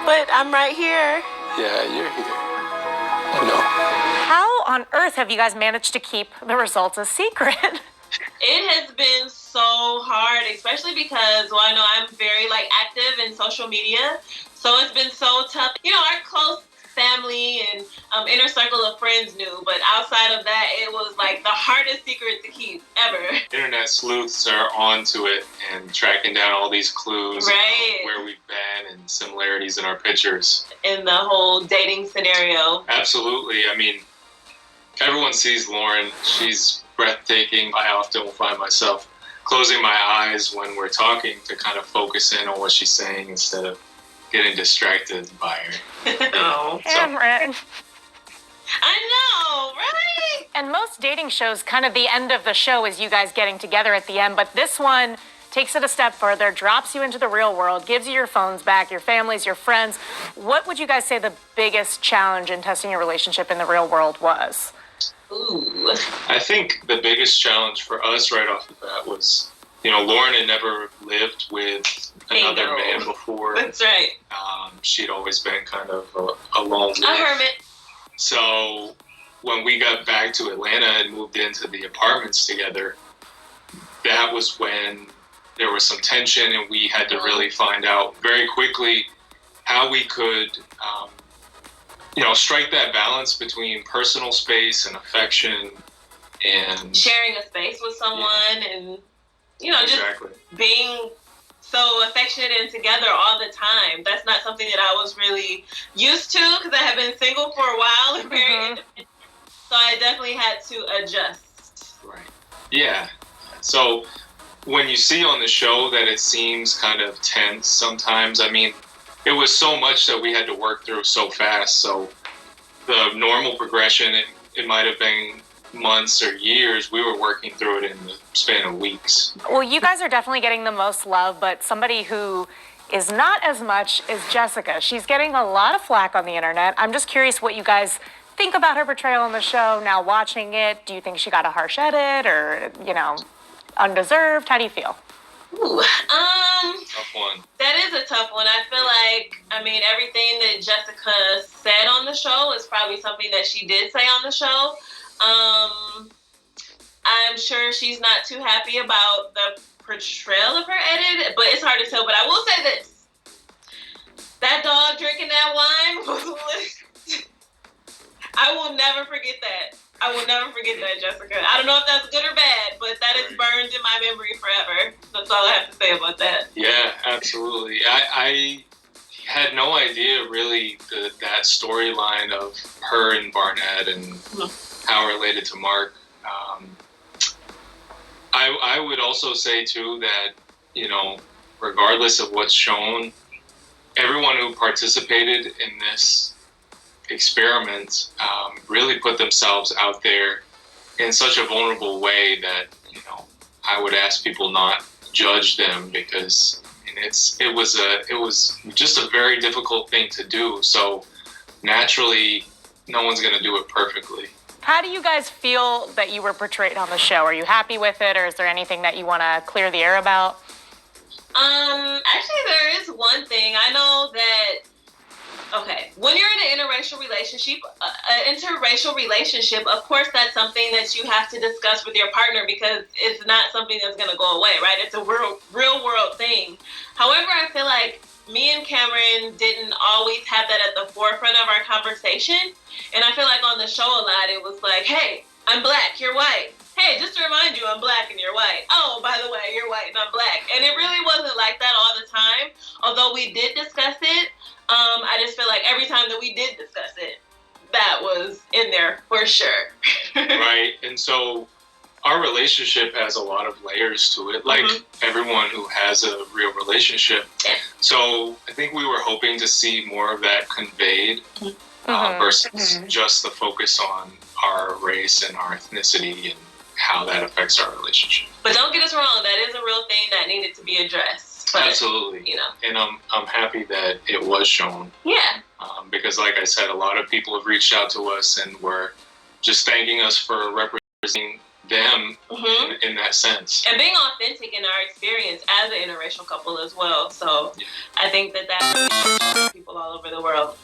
But I'm right here. Yeah, you're here. I know. How on earth have you guys managed to keep the results a secret? It has been so hard, especially because, well, I know I'm very active in social media, so it's been so tough. Our close family and inner circle of friends knew, but outside of that, it was the hardest secret to keep ever. Internet sleuths are onto it and tracking down all these clues, right? Where we've been and similarities in our pictures. In the whole dating scenario. Absolutely. I mean, everyone sees Lauren. She's breathtaking. I often will find myself closing my eyes when we're talking to kind of focus in on what she's saying instead of getting distracted by her. Oh, Cameron. I know, right? And most dating shows, kind of the end of the show is you guys getting together at the end, but this one takes it a step further, drops you into the real world, gives you your phones back, your families, your friends. What would you guys say the biggest challenge in testing your relationship in the real world was? Ooh. I think the biggest challenge for us right off the bat was, Lauren had never lived with another man before. That's right. She'd always been kind of a lone wolf. A hermit. So when we got back to Atlanta and moved into the apartments together, that was when there was some tension, and we had to really find out very quickly how we could, strike that balance between personal space and affection and sharing a space with someone, and exactly. just being so affectionate and together all the time. That's not something that I was really used to because I have been single for a while and very independent. So I definitely had to adjust. Right. Yeah. So when you see on the show that it seems kind of tense sometimes, I mean, it was so much that we had to work through so fast. So the normal progression, it might have been months or years. We were working through it in the span of weeks. Well, you guys are definitely getting the most love, but somebody who is not as much is Jessica. She's getting a lot of flack on the internet. I'm just curious what you guys think about her portrayal on the show now watching it. Do you think she got a harsh edit or, undeserved? How do you feel? Ooh, Tough one. That is a tough one. I feel like, everything that Jessica said on the show is probably something that she did say on the show. I'm sure she's not too happy about the portrayal of her edit, but it's hard to tell. But I will say this. That dog drinking that wine was I will never forget that. I will never forget that, Jessica. I don't know if that's good or bad, but that is burned in my memory forever. That's all I have to say about that. Yeah, absolutely. I had no idea really that storyline of her and Barnett and how related to Mark. I would also say too that, regardless of what's shown, everyone who participated in this experiment really put themselves out there in such a vulnerable way that, I would ask people not judge them because it was just a very difficult thing to do. So naturally, no one's going to do it perfectly. How do you guys feel that you were portrayed on the show? Are you happy with it, or is there anything that you want to clear the air about? Actually, there is one thing. I know that, when you're in an interracial relationship, of course, that's something that you have to discuss with your partner because it's not something that's going to go away, right? It's a real world thing. However, I feel like me and Cameron didn't always have that at the forefront of our conversation. And I feel like on the show a lot, it was like, hey, I'm black, you're white. Hey, just to remind you, I'm black and you're white. Oh, by the way, you're white and I'm black. And it really wasn't like that all the time. Although we did discuss it, I just feel like every time that we did discuss it, that was in there for sure. Right. And so our relationship has a lot of layers to it, like everyone who has a real relationship. Yeah. So I think we were hoping to see more of that conveyed versus just the focus on our race and our ethnicity and how that affects our relationship. But don't get us wrong, that is a real thing that needed to be addressed. But, absolutely. And I'm happy that it was shown. Yeah. Because like I said, a lot of people have reached out to us and were just thanking us for representing them in that sense. And being authentic in our experience as an interracial couple as well. So I think that people all over the world.